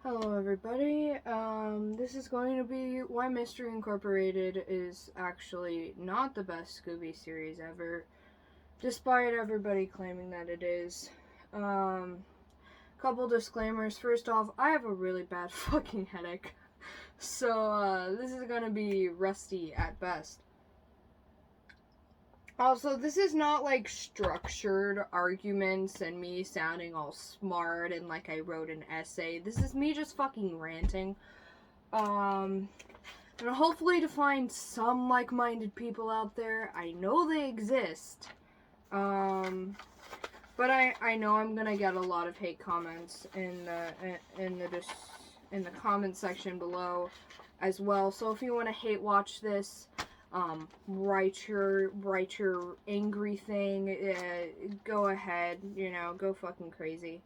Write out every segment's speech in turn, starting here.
Hello everybody, this is going to be why Mystery Incorporated is actually not the best Scooby series ever, despite everybody claiming that it is. Couple disclaimers. First off, I have a really bad fucking headache, so this is gonna be rusty at best. Also, this is not like structured arguments and me sounding all smart and like I wrote an essay. This is me just fucking ranting. And hopefully to find some like-minded people out there. I know they exist. But I know I'm gonna get a lot of hate comments in the comment section below as well. So if you want to hate watch this, write your angry thing. Go ahead, go fucking crazy.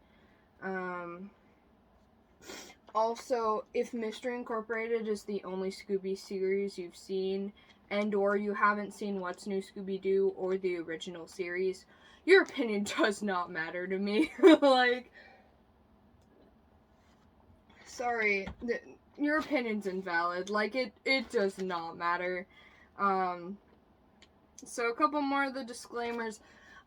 Also, if Mystery Incorporated is the only Scooby series you've seen, and or you haven't seen What's New Scooby-Doo or the original series, your opinion does not matter to me. Like, sorry, your opinion's invalid. Like, it does not matter. So a couple more of the disclaimers.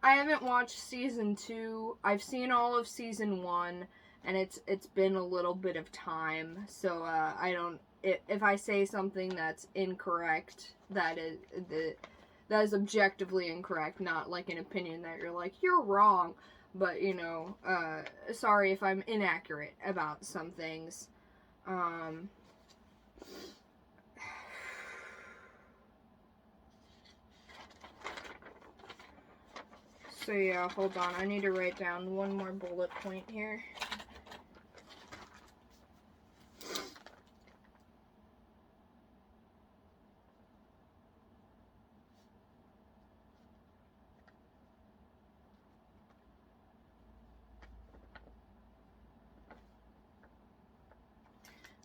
I haven't watched season 2. I've seen all of season 1, and it's been a little bit of time. So I don't. If I say something that's incorrect, that is objectively incorrect, not like an opinion that you're like you're wrong. But sorry if I'm inaccurate about some things. So yeah, hold on. I need to write down one more bullet point here.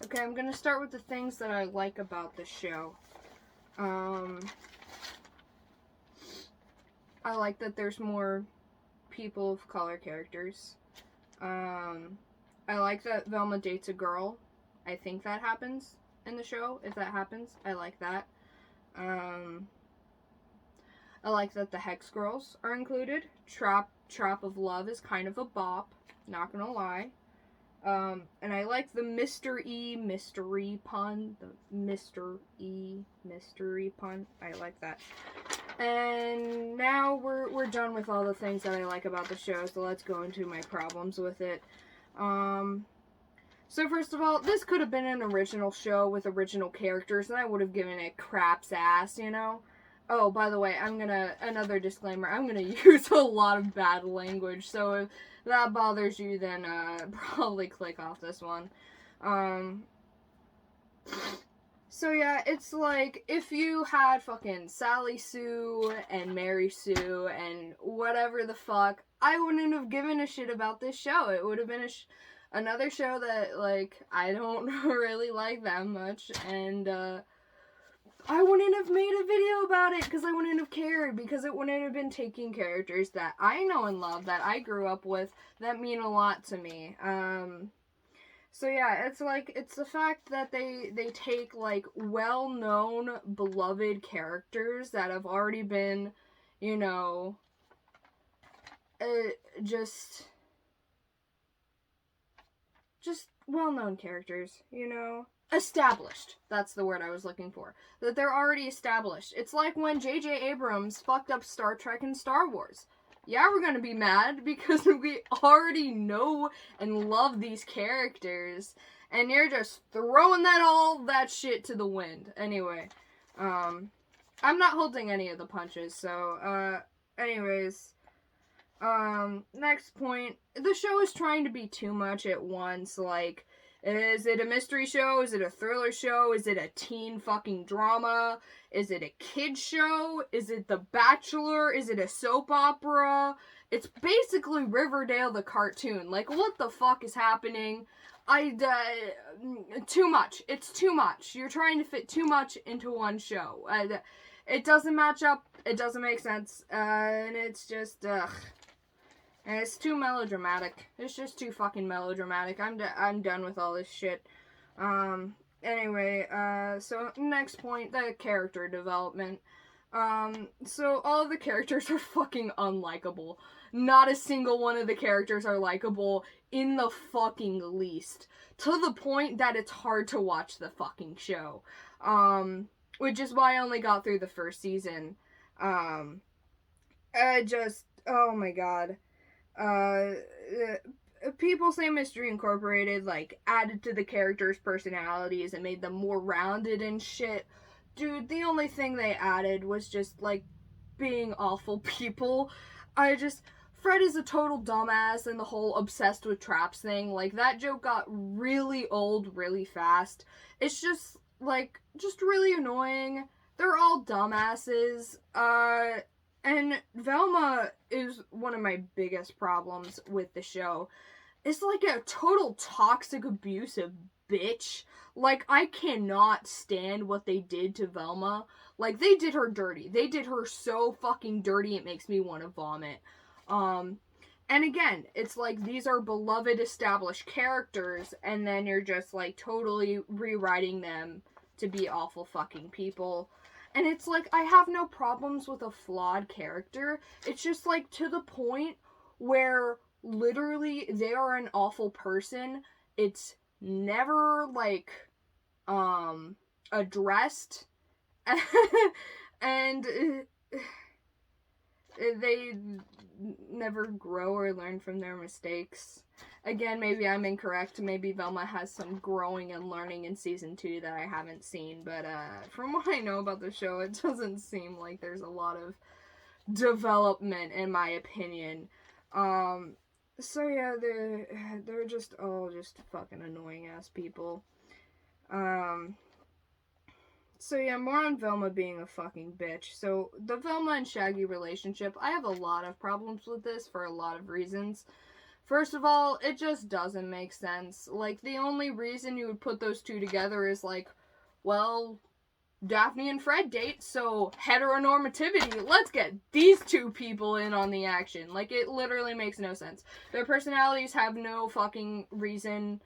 Okay, I'm gonna start with the things that I like about the show. I like that there's more people of color characters. I like that Velma dates a girl. I think that happens in the show. If that happens, I like that. I like that the Hex Girls are included. Trap of Love is kind of a bop, not gonna lie. And I like the Mr. E mystery pun. The Mr. E mystery pun. I like that. And now we're done with all the things that I like about the show, so let's go into my problems with it. So first of all, this could have been an original show with original characters, and I would have given it crap's ass, Oh, by the way, another disclaimer, I'm gonna use a lot of bad language, so if that bothers you, then probably click off this one. So yeah, it's like if you had fucking Sally Sue and Mary Sue and whatever the fuck, I wouldn't have given a shit about this show. It would have been another show that, like, I don't really like that much, and I wouldn't have made a video about it because I wouldn't have cared, because it wouldn't have been taking characters that I know and love, that I grew up with, that mean a lot to me. So yeah, it's the fact that they take, like, well-known, beloved characters that have already been, just well-known characters, established. That's the word I was looking for. That they're already established. It's like when J.J. Abrams fucked up Star Trek and Star Wars. Yeah, we're gonna be mad because we already know and love these characters, and you're just throwing all that shit to the wind. Anyway, I'm not holding any of the punches, so, anyways, next point. The show is trying to be too much at once. Like, is it a mystery show? Is it a thriller show? Is it a teen fucking drama? Is it a kid show? Is it The Bachelor? Is it a soap opera? It's basically Riverdale the cartoon. Like, what the fuck is happening? Too much. It's too much. You're trying to fit too much into one show. It doesn't match up. It doesn't make sense. And it's just, ugh. And it's too melodramatic. It's just too fucking melodramatic. I'm done with all this shit. Anyway, so next point, the character development. So all of the characters are fucking unlikable. Not a single one of the characters are likable in the fucking least. To the point that it's hard to watch the fucking show. Which is why I only got through the first season. Oh my god. People say Mystery Incorporated, like, added to the characters' personalities and made them more rounded and shit. Dude, the only thing they added was just, like, being awful people. Fred is a total dumbass, and the whole obsessed with traps thing, like, that joke got really old really fast. It's just, like, just really annoying. They're all dumbasses. And Velma is one of my biggest problems with the show. It's like a total toxic, abusive bitch. Like, I cannot stand what they did to Velma. Like, they did her dirty. They did her so fucking dirty, it makes me want to vomit. And again, it's like, these are beloved, established characters, and then you're just, like, totally rewriting them to be awful fucking people. And it's like, I have no problems with a flawed character. It's just, like, to the point where literally they are an awful person. It's never, like, addressed. And they never grow or learn from their mistakes. Again, maybe I'm incorrect. Maybe Velma has some growing and learning in season 2 that I haven't seen. But from what I know about the show, it doesn't seem like there's a lot of development, in my opinion. So yeah, they're just all just fucking annoying ass people. So yeah, more on Velma being a fucking bitch. So, the Velma and Shaggy relationship, I have a lot of problems with this for a lot of reasons. First of all, it just doesn't make sense. Like, the only reason you would put those two together is like, well, Daphne and Fred date, so heteronormativity, let's get these two people in on the action. Like, it literally makes no sense. Their personalities have no fucking reason.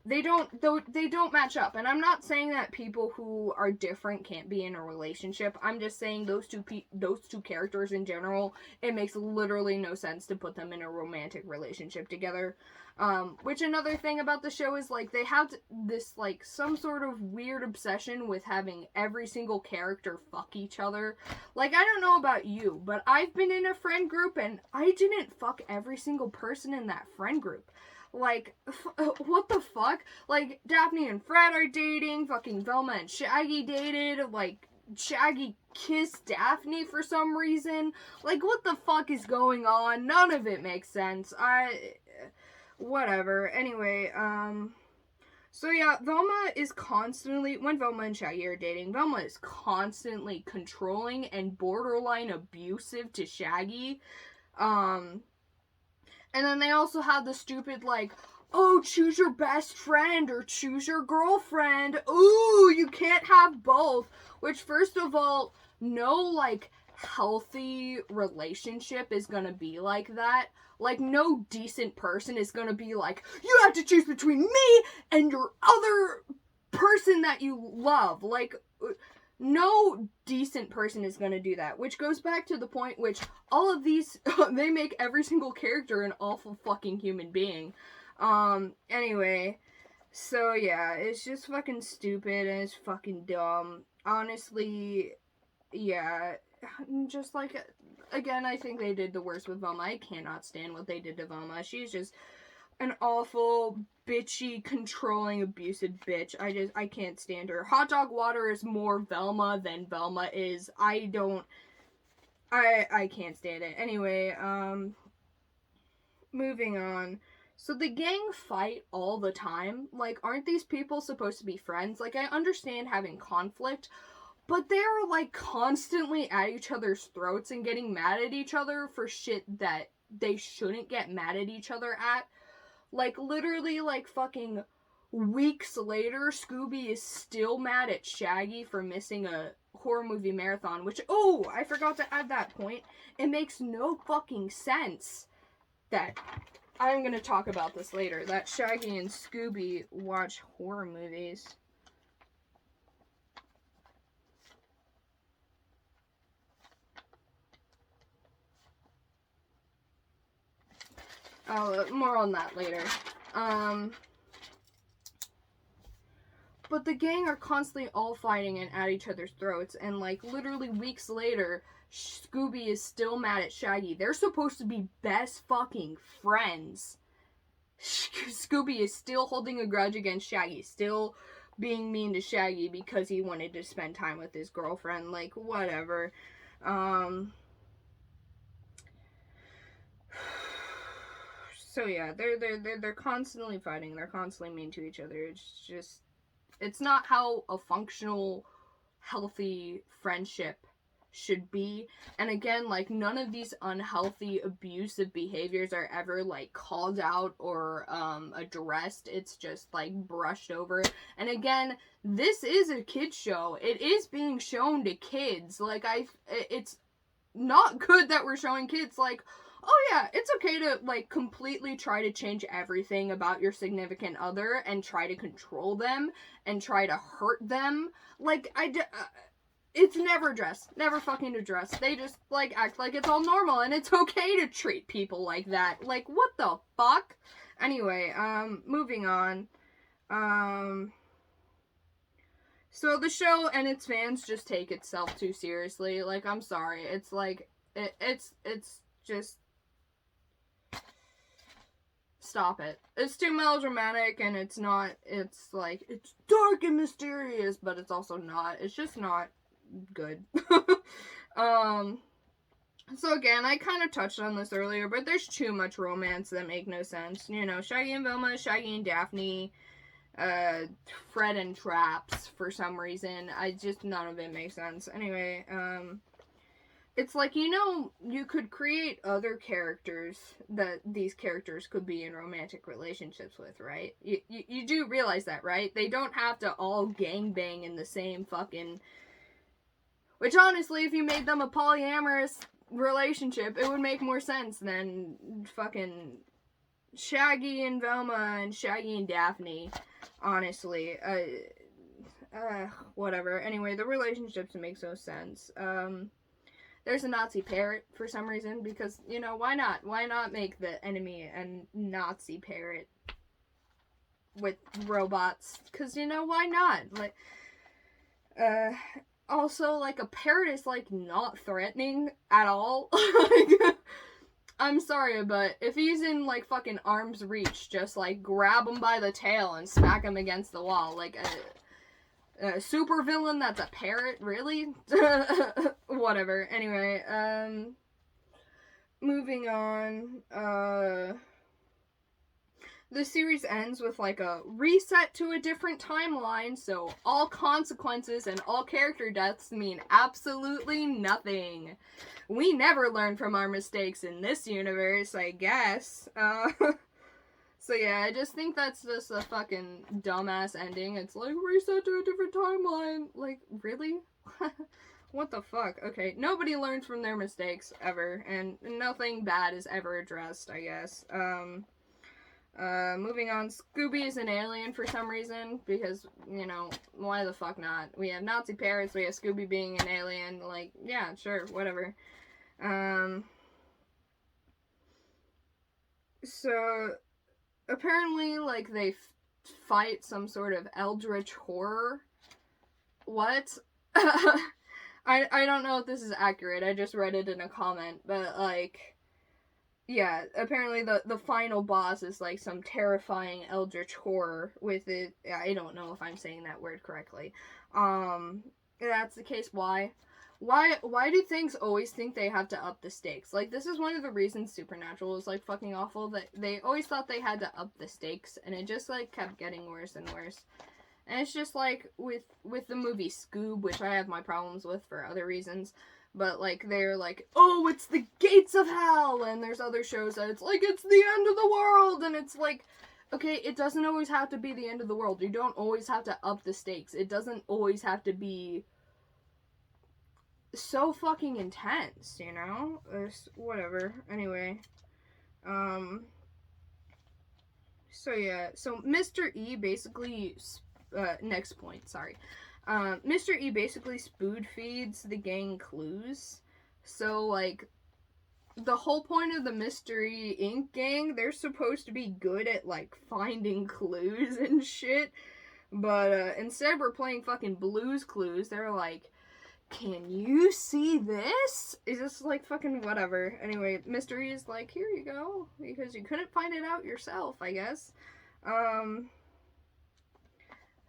They don't match up. And I'm not saying that people who are different can't be in a relationship. I'm just saying those two characters in general, it makes literally no sense to put them in a romantic relationship together. Which another thing about the show is, like, they have this, like, some sort of weird obsession with having every single character fuck each other. Like, I don't know about you, but I've been in a friend group and I didn't fuck every single person in that friend group. Like, what the fuck? Like, Daphne and Fred are dating, fucking Velma and Shaggy dated, like, Shaggy kissed Daphne for some reason. Like, what the fuck is going on? None of it makes sense. Whatever. Anyway, so yeah, Velma is constantly, when Velma and Shaggy are dating, Velma is constantly controlling and borderline abusive to Shaggy. And then they also have the stupid, like, oh, choose your best friend or choose your girlfriend. Ooh, you can't have both. Which, first of all, no, like, healthy relationship is gonna be like that. Like, no decent person is gonna be like, you have to choose between me and your other person that you love. Like, no decent person is going to do that, which goes back to the point which all of these, they make every single character an awful fucking human being. Anyway, so yeah, it's just fucking stupid and it's fucking dumb. Honestly, yeah, just like, again, I think they did the worst with Velma. I cannot stand what they did to Velma. She's just an awful, bitchy, controlling, abusive bitch. I can't stand her. Hot Dog Water is more Velma than Velma is. I can't stand it. Anyway, moving on. So the gang fight all the time. Like, aren't these people supposed to be friends? Like, I understand having conflict, but they're, like, constantly at each other's throats and getting mad at each other for shit that they shouldn't get mad at each other at. Like, literally, like, fucking weeks later, Scooby is still mad at Shaggy for missing a horror movie marathon, which, oh, I forgot to add that point. It makes no fucking sense. that I'm gonna talk about this later, that Shaggy and Scooby watch horror movies. More on that later. But the gang are constantly all fighting and at each other's throats, and like literally weeks later, Scooby is still mad at Shaggy. They're supposed to be best fucking friends. Scooby is still holding a grudge against Shaggy, still being mean to Shaggy because he wanted to spend time with his girlfriend. Like, whatever. So yeah, they're constantly fighting. They're constantly mean to each other. It's just, it's not how a functional, healthy friendship should be. And again, like, none of these unhealthy, abusive behaviors are ever like called out or addressed. It's just like brushed over. And again, this is a kids show. It is being shown to kids. Like, it's not good that we're showing kids like, oh yeah, it's okay to like completely try to change everything about your significant other and try to control them and try to hurt them. Like, it's never addressed. Never fucking addressed. They just like act like it's all normal and it's okay to treat people like that. Like, what the fuck? Anyway, moving on. So the show and its fans just take itself too seriously. Like, I'm sorry. It's like, it's just, stop it. It's too melodramatic, and it's not, it's like, it's dark and mysterious, but it's also not. It's just not good. So again, I kind of touched on this earlier, but there's too much romance that make no sense. You know, Shaggy and Velma, Shaggy and Daphne, Fred and Traps, for some reason. None of it makes sense. Anyway, it's like, you know, you could create other characters that these characters could be in romantic relationships with, right? You do realize that, right? They don't have to all gangbang in the same fucking... Which, honestly, if you made them a polyamorous relationship, it would make more sense than fucking Shaggy and Velma and Shaggy and Daphne, honestly. Whatever. Anyway, the relationships make no sense. There's a Nazi parrot for some reason, because, you know, why not? Why not make the enemy a Nazi parrot with robots? Because, you know, why not? Like, also, like, a parrot is, like, not threatening at all. Like, I'm sorry, but if he's in, like, fucking arm's reach, just, like, grab him by the tail and smack him against the wall. Like, a super villain that's a parrot? Really? Whatever. Anyway, moving on, the series ends with, like, a reset to a different timeline, so all consequences and all character deaths mean absolutely nothing. We never learn from our mistakes in this universe, I guess. So yeah, I just think that's just a fucking dumbass ending. It's like, reset to a different timeline. Like, really? What the fuck? Okay, nobody learns from their mistakes, ever, and nothing bad is ever addressed, I guess. Moving on, Scooby is an alien for some reason, because, you know, why the fuck not? We have Nazi parrots, we have Scooby being an alien, like, yeah, sure, whatever. So, apparently, like, they fight some sort of eldritch horror. What? I don't know if this is accurate, I just read it in a comment, but, like, yeah, apparently the final boss is, like, some terrifying eldritch horror with it. I don't know if I'm saying that word correctly. If that's the case, why? Why do things always think they have to up the stakes? Like, this is one of the reasons Supernatural was, like, fucking awful, that they always thought they had to up the stakes, and it just, like, kept getting worse and worse. And it's just, like, with the movie Scoob, which I have my problems with for other reasons, but, like, they're like, oh, it's the gates of hell, and there's other shows that it's like, it's the end of the world, and it's like, okay, it doesn't always have to be the end of the world. You don't always have to up the stakes. It doesn't always have to be so fucking intense, you know? Whatever. Anyway. So yeah, so Mr. E basically, next point, sorry. Mr. E basically spoon feeds the gang clues. So, like, the whole point of the Mystery Inc. gang, they're supposed to be good at, like, finding clues and shit. But, instead we're playing fucking Blue's Clues. They're like, can you see this? Is this like fucking whatever? Anyway, Mystery is like, here you go, because you couldn't find it out yourself, I guess.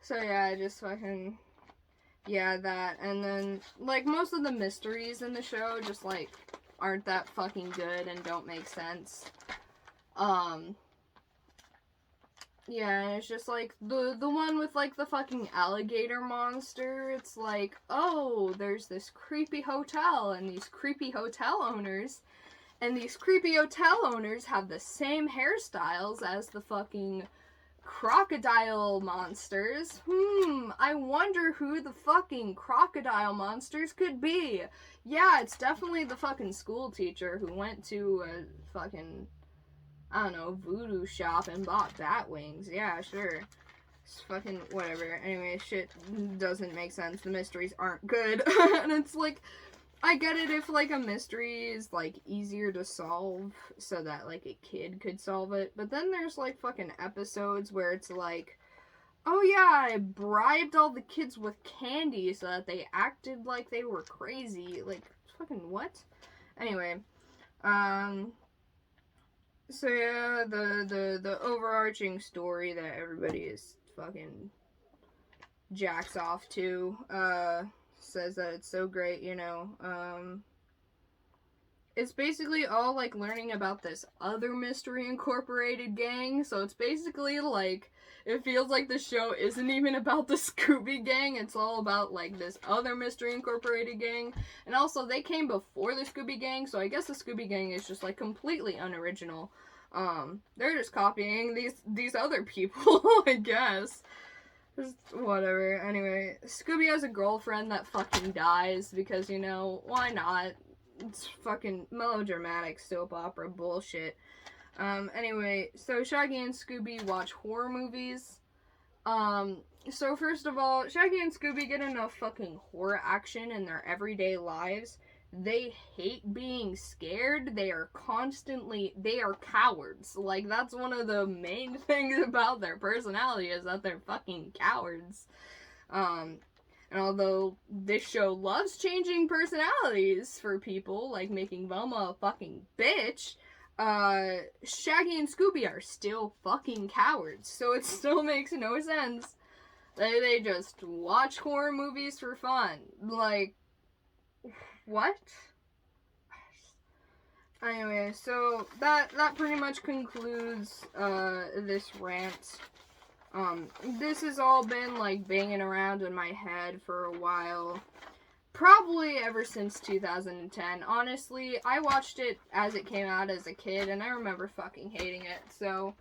So yeah, just fucking, yeah, that. And then, like, most of the mysteries in the show just, like, aren't that fucking good and don't make sense. Yeah, it's just like the one with like the fucking alligator monster. It's like, oh, there's this creepy hotel and these creepy hotel owners, and these creepy hotel owners have the same hairstyles as the fucking crocodile monsters. I wonder who the fucking crocodile monsters could be. Yeah, it's definitely the fucking school teacher who went to a fucking, I don't know, voodoo shop and bought bat wings. Yeah, sure. It's fucking whatever. Anyway, shit doesn't make sense. The mysteries aren't good. And it's like, I get it if, like, a mystery is, like, easier to solve so that, like, a kid could solve it. But then there's, like, fucking episodes where it's like, oh yeah, I bribed all the kids with candy so that they acted like they were crazy. Like, fucking what? Anyway, so yeah, the overarching story that everybody is fucking jacks off to, says that it's so great, you know. It's basically all like learning about this other Mystery Incorporated gang, so it's basically like, it feels like the show isn't even about the Scooby gang, it's all about like this other Mystery Incorporated gang. And also they came before the Scooby gang, so I guess the Scooby gang is just like completely unoriginal. They're just copying these other people, I guess. Just whatever. Anyway, Scooby has a girlfriend that fucking dies because, you know, why not? It's fucking melodramatic soap opera bullshit. Anyway, so Shaggy and Scooby watch horror movies. So first of all, Shaggy and Scooby get enough fucking horror action in their everyday lives. They hate being scared. They are cowards. Like, that's one of the main things about their personality, is that they're fucking cowards. And although this show loves changing personalities for people, like making Velma a fucking bitch, Shaggy and Scooby are still fucking cowards. So it still makes no sense. They just watch horror movies for fun. Like, what? Anyway, so that pretty much concludes this rant. This has all been like banging around in my head for a while. Probably ever since 2010. Honestly, I watched it as it came out as a kid, and I remember fucking hating it. So,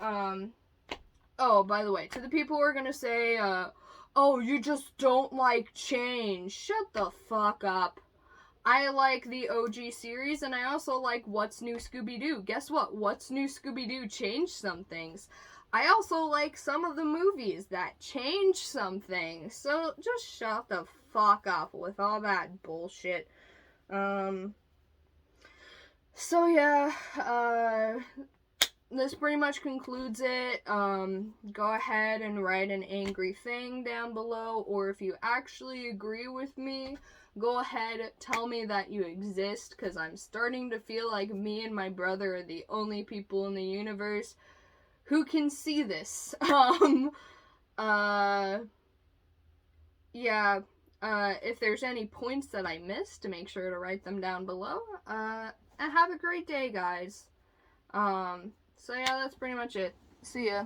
oh, by the way, to the people who are gonna say, oh, you just don't like change. Shut the fuck up. I like the OG series, and I also like What's New Scooby-Doo. Guess what? What's New Scooby-Doo changed some things. I also like some of the movies that changed some things. So just shut the fuck up with all that bullshit. So yeah, this pretty much concludes it. Go ahead and write an angry thing down below, or if you actually agree with me, go ahead, tell me that you exist, because I'm starting to feel like me and my brother are the only people in the universe who can see this. Yeah, if there's any points that I missed, make sure to write them down below, and have a great day, guys. So yeah, that's pretty much it. See ya.